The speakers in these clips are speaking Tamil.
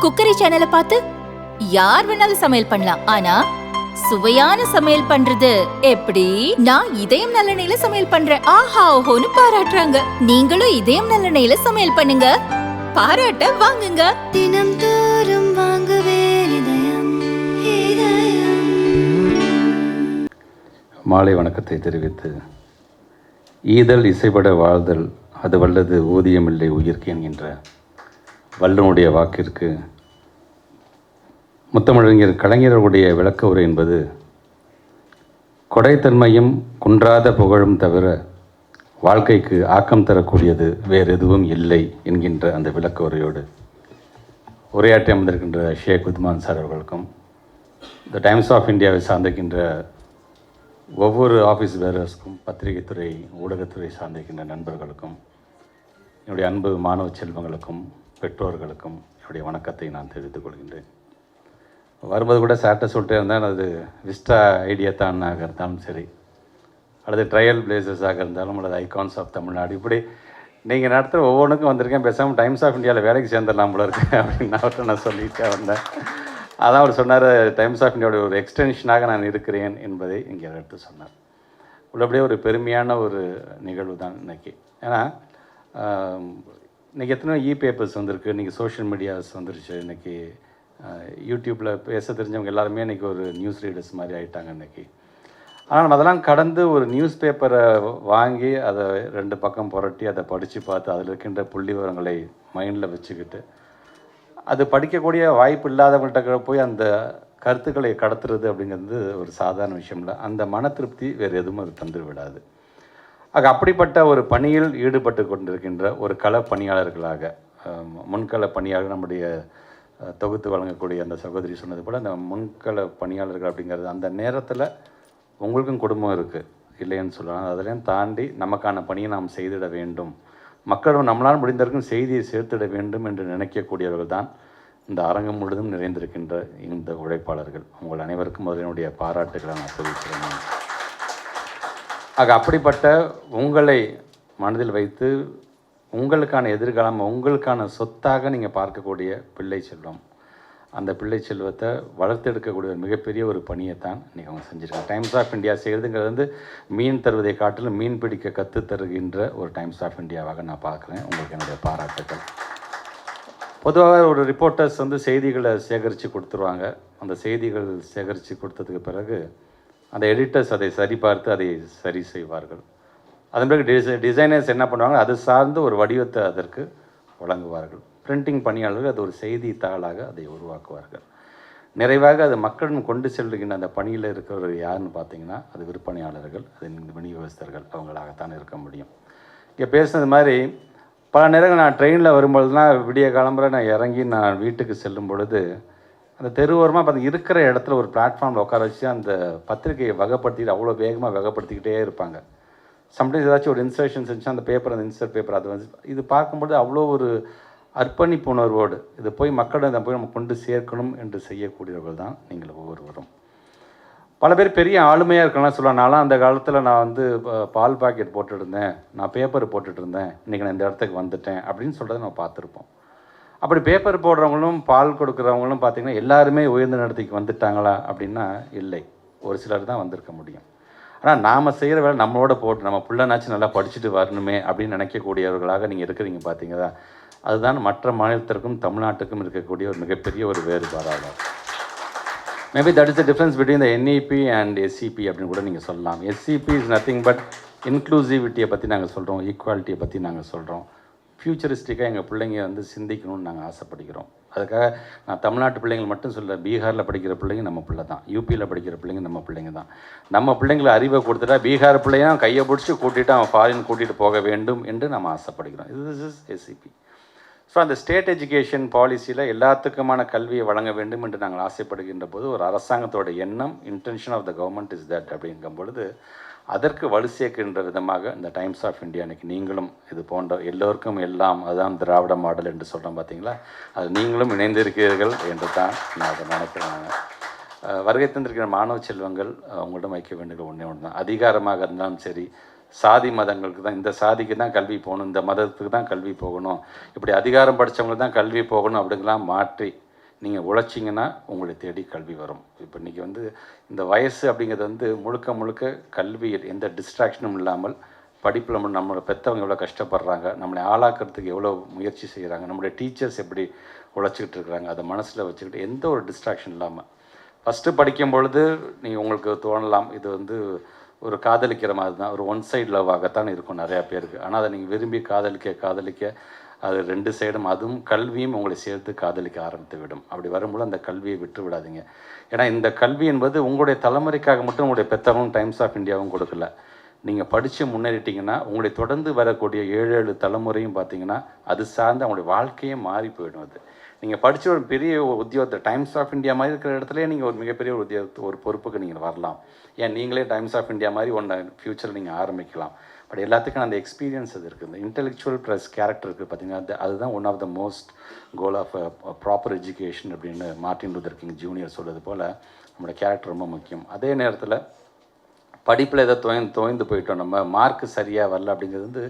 குக்கரி சேனலை பார்த்து யார் வேணாலும் சமையல் பண்ணலாம். ஆனா சுவையான சமையல் பண்றது எப்படி? நான் இதயம் நல்லெண்ணெயில சமையல் பண்றேன். ஆஹா ஓஹோன்னு பாராட்டுறாங்க. நீங்களும் இதயம் நல்லெண்ணெயில சமையல் பண்ணுங்க, பாராட்ட வாங்குங்க. தினம் தோறும் வாங்குவே இதயம் இதயம். மாலை வணக்கத்தை தெரிவித்து, ஈதல் இசைப்பட வாழ்தல் அது வல்லது ஊதியமில்லை உயிர்க்கு என்கின்ற வல்லனுடைய வாக்கிற்கு முத்தமிழறிஞர் கலைஞர்களுடைய விளக்க உரை என்பது கொடைத்தன்மையும் குன்றாத புகழும் தவிர வாழ்க்கைக்கு ஆக்கம் தரக்கூடியது வேறு எதுவும் இல்லை என்கின்ற அந்த விளக்க உரையோடு உரையாற்றி அமர்ந்திருக்கின்ற ஷேக் உத்மான் சார் அவர்களுக்கும், த டைம்ஸ் ஆஃப் இந்தியாவை சார்ந்திருக்கின்ற ஒவ்வொரு ஆஃபீஸ் பேரர்ஸ்க்கும், பத்திரிகைத்துறை ஊடகத்துறை சார்ந்திருக்கின்ற நண்பர்களுக்கும், என்னுடைய அன்பு மாணவ செல்வங்களுக்கும், பெற்றோர்களுக்கும் என்னுடைய வணக்கத்தை நான் தெரிவித்துக் கொள்கின்றேன். வரும்போது கூட சார்ட்ட சொல்லிட்டே இருந்தால், அது விஸ்டா ஐடியா தானாக இருந்தாலும் சரி, அல்லது ட்ரையல் பிளேசஸாக இருந்தாலும், அல்லது ஐகான்ஸ் ஆஃப் தமிழ்நாடு, இப்படி நீங்கள் நடத்துகிற ஒவ்வொன்றுக்கும் வந்திருக்கேன். பேசாமல் டைம்ஸ் ஆஃப் இந்தியாவில் வேலைக்கு சேர்ந்துடலாம் போல இருக்கு அப்படின்னு அவர்கிட்ட நான் சொல்லிகிட்டே வந்தேன். அதான் அவர் சொன்னார், டைம்ஸ் ஆஃப் இந்தியாவுடைய ஒரு எக்ஸ்டென்ஷனாக நான் இருக்கிறேன் என்பதை இங்கே எடுத்து சொன்னார். உள்ளபடியே ஒரு பெருமையான ஒரு நிகழ்வு தான் இன்றைக்கி. ஏன்னா இன்றைக்கி எத்தனையோ பேப்பர்ஸ் வந்திருக்கு, இன்றைக்கி சோஷியல் மீடியாஸ் வந்துருச்சு, இன்றைக்கி யூடியூப்பில் பேச தெரிஞ்சவங்க எல்லாருமே இன்றைக்கி ஒரு நியூஸ் ரீடர்ஸ் மாதிரி ஆகிட்டாங்க இன்றைக்கி. ஆனால் நம்ம அதெல்லாம் கடந்து ஒரு நியூஸ் பேப்பரை வாங்கி அதை 2 பக்கம் புரட்டி அதை படித்து பார்த்து அதில் இருக்கின்ற புள்ளி விவரங்களை மைண்டில் வச்சுக்கிட்டு அது படிக்கக்கூடிய வாய்ப்பு இல்லாதவங்கள்ட்ட போய் அந்த கருத்துக்களை கடத்துறது அப்படிங்கிறது ஒரு சாதாரண விஷயம் இல்லை. அந்த மன திருப்தி வேறு எதுவும் அது தந்து விடாது. ஆக அப்படிப்பட்ட ஒரு பணியில் ஈடுபட்டு கொண்டிருக்கின்ற ஒரு கள பணியாளர்களாக, முன்கள பணியாளர், நம்முடைய தொகுத்து வழங்கக்கூடிய அந்த சகோதரி சொன்னது போல், அந்த முன்கள பணியாளர்கள் அப்படிங்கிறது அந்த நேரத்தில் உங்களுக்கும் குடும்பம் இருக்குது இல்லைன்னு சொல்லலாம். அதிலையும் தாண்டி நமக்கான பணியை நாம் செய்திட வேண்டும், மக்களும் நம்மளால் முடிந்தவரைக்கும் செய்தியை சேர்த்திட வேண்டும் என்று நினைக்கக்கூடியவர்கள் தான் இந்த அரங்கம் முழுதும் நிறைந்திருக்கின்ற இந்த உழைப்பாளர்கள். உங்கள் அனைவருக்கும் முதலினுடைய பாராட்டுகளை நான் தெரிவிக்கிறேன். ஆக அப்படிப்பட்ட உங்களை மனதில் வைத்து உங்களுக்கான எதிர்காலம், உங்களுக்கான சொத்தாக நீங்கள் பார்க்கக்கூடிய பிள்ளை செல்வம், அந்த பிள்ளை செல்வத்தை வளர்த்தெடுக்கக்கூடிய ஒரு மிகப்பெரிய ஒரு பணியை தான் இன்றைக்கி அவங்க செஞ்சுருக்காங்க. டைம்ஸ் ஆஃப் இந்தியா செய்கிறதுங்கிறது வந்து மீன் தருவதை காட்டிலும் மீன் பிடிக்க கற்று தருகின்ற ஒரு டைம்ஸ் ஆஃப் இந்தியாவாக நான் பார்க்குறேன். உங்களுக்கு என்னுடைய பாராட்டுக்கள். பொதுவாக ஒரு ரிப்போர்ட்டர்ஸ் வந்து செய்திகளை சேகரித்து கொடுத்துருவாங்க. அந்த செய்திகள் சேகரித்து கொடுத்ததுக்கு பிறகு அந்த எடிட்டர்ஸ் அதை சரிபார்த்து அதை சரி செய்வார்கள். அதன் பிறகு டிசைனர்ஸ் என்ன பண்ணுவாங்க, அது சார்ந்து ஒரு வடிவத்தை அதற்கு வழங்குவார்கள். பிரிண்டிங் பணியாளர்கள் அது ஒரு செய்தி தாளாக அதை உருவாக்குவார்கள். நிறைவாக அது மக்களிடம் கொண்டு செல்கின்ற அந்த பணியில் இருக்கிறவர் யாருன்னு பார்த்தீங்கன்னா, அது விற்பனையாளர்கள், அது விநியோகஸ்தர்கள், அவங்களாகத்தான் இருக்க முடியும். இங்கே பேசுனது மாதிரி பல நேரங்கள் நான் ட்ரெயினில் வரும்பொழுதுலாம் விடிய காலம்புற நான் இறங்கி நான் வீட்டுக்கு செல்லும் பொழுது அந்த தெருவோரமாக பார்த்து இருக்கிற இடத்துல ஒரு பிளாட்ஃபார்மில் உட்கார வச்சு அந்த பத்திரிகையை வகைப்படுத்திக்கிட்டு அவ்வளோ வேகமாக வகைப்படுத்திக்கிட்டே இருப்பாங்க. சம்டைம்ஸ் ஏதாச்சும் ஒரு இன்சர்ஷன்ஸ் இருந்துச்சு, அந்த பேப்பர், அந்த இன்சர்ட் பேப்பர், அது வந்து இது பார்க்கும்போது அவ்வளோ ஒரு அர்ப்பணிப்பு உணர்வோடு இது போய் மக்களிடம் இதை போய் நம்ம கொண்டு சேர்க்கணும் என்று செய்யக்கூடியவர்கள் தான் நீங்கள் ஒவ்வொருவரும். பல பேர் பெரிய ஆளுமையாக இருக்கலாம் சொல்லலாம். நான்லாம் அந்த காலத்தில் நான் வந்து பால் பாக்கெட் போட்டுருந்தேன், நான் பேப்பர் போட்டுட்டு இருந்தேன், இன்றைக்கி நான் இந்த இடத்துக்கு வந்துட்டேன் அப்படின்னு சொல்கிறத நம்ம பார்த்துருப்போம். அப்படி பேப்பர் போடுறவங்களும் பால் கொடுக்குறவங்களும் பார்த்திங்கன்னா எல்லாருமே உயர்ந்த நடத்திக்கு வந்துட்டாங்களா அப்படின்னா இல்லை, ஒரு சிலர் தான் வந்திருக்க முடியும். ஆனால் நாம் செய்கிற வேலை நம்மளோட போட்டு நம்ம பிள்ளைனாச்சும் நல்லா படிச்சுட்டு வரணுமே அப்படின்னு நினைக்கக்கூடியவர்களாக நீங்கள் இருக்கிறீங்க பார்த்தீங்களா, அதுதான் மற்ற மாநிலத்திற்கும் தமிழ்நாட்டுக்கும் இருக்கக்கூடிய ஒரு மிகப்பெரிய ஒரு வேறுபாடாகும். Maybe that is the difference between the NEP and SCP அப்படின்னு கூட நீங்கள் சொல்லலாம். SCP இஸ் நத்திங் பட் இன்க்ளூசிவிட்டியை பற்றி நாங்கள் சொல்கிறோம், ஈக்குவாலிட்டியை பற்றி நாங்கள் சொல்கிறோம். ஃப்யூச்சரிஸ்டிக்காக எங்கள் பிள்ளைங்க வந்து சிந்திக்கணும்னு நாங்கள் ஆசைப்படுகிறோம். அதுக்காக நான் தமிழ்நாட்டு பிள்ளைங்கள் மட்டும் சொல்ல, பீகாரில் படிக்கிற பிள்ளைங்க நம்ம பிள்ளை தான், யூபியில் படிக்கிற பிள்ளைங்க நம்ம பிள்ளைங்க தான். நம்ம பிள்ளைங்களை அறிவை கொடுத்துட்டா பீகார் பிள்ளைங்க கையை பிடிச்சி கூட்டிகிட்டு அவன் ஃபாரின் கூட்டிகிட்டு போக வேண்டும் என்று நம்ம ஆசைப்படுகிறோம். இது இஸ் SCP. ஸோ அந்த ஸ்டேட் எஜுகேஷன் பாலிசியில் எல்லாத்துக்குமான கல்வியை வழங்க வேண்டும் என்று நாங்கள் ஆசைப்படுகின்ற போது ஒரு அரசாங்கத்தோட எண்ணம், intention of the government is that அப்படிங்கும் பொழுது அதற்கு வலு சேர்க்கின்ற விதமாக இந்த டைம்ஸ் ஆஃப் இந்தியா இன்றைக்கி நீங்களும் இது போன்ற எல்லோருக்கும் எல்லாம் அதுதான் திராவிட மாடல் என்று சொல்கிறோம் பார்த்தீங்களா, அது நீங்களும் இணைந்திருக்கிறீர்கள் என்று தான் நான் அதை நினைக்கிறேன். வருகை தந்திருக்கிற மாணவ செல்வங்கள் அவங்கள்ட்ட வைக்க வேண்டிய ஒன்றே ஒன்று தான். அதிகாரமாக இருந்தாலும் சரி, சாதி மதங்களுக்கு தான், இந்த சாதிக்கு தான் கல்வி போகணும், இந்த மதத்துக்கு தான் கல்வி போகணும், இப்படி அதிகாரம் படித்தவங்களுக்கு தான் கல்வி போகணும் அப்படிங்கலாம் மாற்றி நீங்கள் உழைச்சிங்கன்னா உங்களை தேடி கல்வி வரும். இப்போ இன்றைக்கி வந்து இந்த வயசு அப்படிங்கிறது வந்து முழுக்க முழுக்க கல்வியில் எந்த டிஸ்ட்ராக்ஷனும் இல்லாமல் படிப்பில் நம்மளோட பெற்றவங்க எவ்வளோ கஷ்டப்படுறாங்க, நம்மளை ஆளாக்கிறதுக்கு எவ்வளோ முயற்சி செய்கிறாங்க, நம்மளுடைய டீச்சர்ஸ் எப்படி உழைச்சிக்கிட்டு இருக்கிறாங்க, அதை மனசில் வச்சுக்கிட்டு எந்த ஒரு டிஸ்ட்ராக்ஷன் இல்லாமல் ஃபஸ்ட்டு படிக்கும் பொழுது நீங்கள் உங்களுக்கு தோணலாம் இது வந்து ஒரு காதலிக்கிற மாதிரி தான், ஒரு ஒன் சைடு லவ்வாகத்தான் இருக்கும் நிறையா பேருக்கு. ஆனால் அதை நீங்கள் விரும்பி காதலிக்க அது 2 சைடும், அதுவும் கல்வியும் உங்களை சேர்த்து காதலிக்க ஆரம்பித்து விடும். அப்படி வரும்போது அந்த கல்வியை விட்டு விடாதீங்க. ஏன்னா இந்த கல்வி என்பது உங்களுடைய தலைமுறைக்காக மட்டும் உங்களுடைய பெற்றவங்களும் டைம்ஸ் ஆஃப் இந்தியாவும் கொடுக்கல. நீங்கள் படித்து முன்னேறிட்டிங்கன்னா உங்களை தொடர்ந்து வரக்கூடிய 7 தலைமுறையும் பார்த்தீங்கன்னா அது சார்ந்து அவங்களுடைய வாழ்க்கையே மாறி போயிடும். அது நீங்கள் படித்த ஒரு பெரிய உத்தியோகத்தை டைம்ஸ் ஆஃப் இந்தியா மாதிரி இருக்கிற இடத்துலேயே நீங்கள் ஒரு மிகப்பெரிய ஒரு ஒரு பொறுப்புக்கு நீங்கள் வரலாம். ஏன் நீங்களே டைம்ஸ் ஆஃப் இந்தியா மாதிரி ஒன்று ஃப்யூச்சரில் நீங்கள் ஆரம்பிக்கலாம். பட் எல்லாத்துக்கும் அந்த எக்ஸ்பீரியன்ஸ் அது இருக்குது. இந்த இன்டெலெக்சுவல் ப்ளஸ் கேரக்டர் இருக்குது பார்த்தீங்கன்னா, அதுதான் one of the most goal of proper education அப்படின்னு மார்ட்டின் லூதர் கிங் ஜூனியர் சொல்கிறது போல் நம்மளோட கேரக்டர் ரொம்ப முக்கியம். அதே நேரத்தில் படிப்பில் எதை தோய்ந்து போயிட்டோம், நம்ம மார்க்கு சரியாக வரல அப்படிங்கிறது வந்து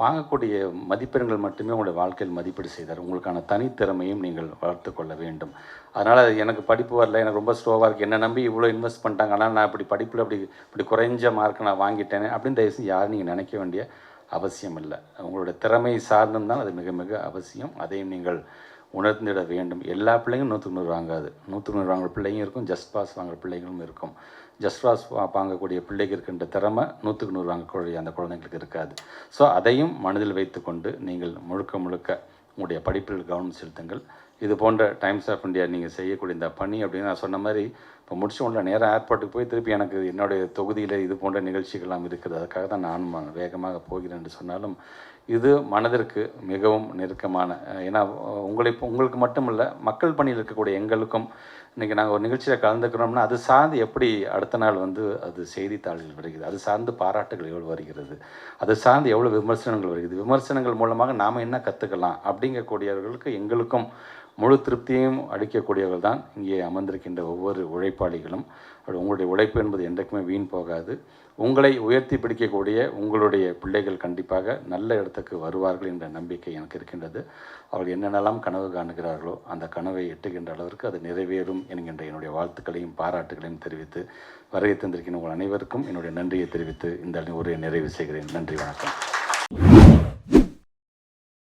வாங்கக்கூடிய மதிப்பெண்கள் மட்டுமே உங்களுடைய வாழ்க்கையில் மதிப்பீடு செய்தார். உங்களுக்கான தனித்திறமையும் நீங்கள் வளர்த்து கொள்ள வேண்டும். அதனால் எனக்கு படிப்பு வரல, எனக்கு ரொம்ப ஸ்லோவாக இருக்குது, என்னை நம்பி இவ்வளோ இன்வெஸ்ட் பண்ணிட்டாங்க, ஆனால் நான் இப்படி படிப்பில் இப்படி குறைஞ்ச மார்க் நான் வாங்கிட்டேனே அப்படின்னு தயவுசெய்து யாரும் நீங்கள் நினைக்க வேண்டிய அவசியம் இல்லை. உங்களுடைய திறமை சார்ந்தும் தான் அது மிக மிக அவசியம். அதையும் நீங்கள் உணர்ந்திட வேண்டும். எல்லா பிள்ளைங்களும் 100க்கு 100 வாங்காது. 100க்கு 100 வாங்குற பிள்ளைங்க இருக்கும், ஜஸ்ட் பாஸ் வாங்குற பிள்ளைங்களும் இருக்கும். ஜஸ்ட் பாஸ் வாங்கக்கூடிய பிள்ளைக்கு இருக்கின்ற திறமை 100க்கு 100 வாங்கக்கூடிய அந்த குழந்தைங்களுக்கு இருக்காது. ஸோ அதையும் மனதில் வைத்துக்கொண்டு நீங்கள் முழுக்க உங்களுடைய படிப்பில் கவனம் செலுத்துங்கள். இது போன்ற டைம்ஸ் ஆஃப் இந்தியா நீங்கள் செய்யக்கூடிய இந்த பணி அப்படின்னு நான் சொன்ன மாதிரி இப்போ முடிச்ச உடனே நேராக ஏர்போர்ட்டுக்கு போய் திருப்பி எனக்கு என்னுடைய தொகுதியில் இது போன்ற நிகழ்ச்சிகள்லாம் இருக்குது, அதுக்காக தான் நான் வேகமாக போகிறேன் என்று சொன்னாலும் இது மனதிற்கு மிகவும் நெருக்கமான, ஏன்னா உங்களுக்கு மட்டும் இல்லை, மக்கள் பணியில் இருக்கக்கூடிய எங்களுக்கும் இன்றைக்கி நாங்கள் ஒரு நிகழ்ச்சியில் கலந்துக்கிறோம்னா அது சார்ந்து எப்படி அடுத்த நாள் வந்து அது செய்தித்தாளில் வருகிறது, அது சார்ந்து பாராட்டுகள் எவ்வளோ வருகிறது, அது சார்ந்து எவ்வளோ விமர்சனங்கள் வருகிறது, விமர்சனங்கள் மூலமாக நாம் என்ன கற்றுக்கலாம் அப்படிங்கக்கூடியவர்களுக்கு எங்களுக்கும் முழு திருப்தியையும் அளிக்கக்கூடியவர்கள் தான் இங்கே அமர்ந்திருக்கின்ற ஒவ்வொரு உழைப்பாளிகளும். உங்களுடைய உழைப்பு என்பது என்றைக்குமே வீண் போகாது. உங்களை உயர்த்தி பிடிக்கக்கூடிய உங்களுடைய பிள்ளைகள் கண்டிப்பாக நல்ல இடத்துக்கு வருவார்கள் என்ற நம்பிக்கை எனக்கு இருக்கின்றது. அவர்கள் என்னென்னலாம் கனவு காணுகிறார்களோ அந்த கனவை எட்டுகின்ற அளவிற்கு அது நிறைவேறும் என்கின்ற என்னுடைய வாழ்த்துக்களையும் பாராட்டுகளையும் தெரிவித்து வருகை தந்திருக்கின்ற உங்கள் அனைவருக்கும் என்னுடைய நன்றியை தெரிவித்து இந்த உரையை நிறைவு செய்கிறேன். நன்றி, வணக்கம்.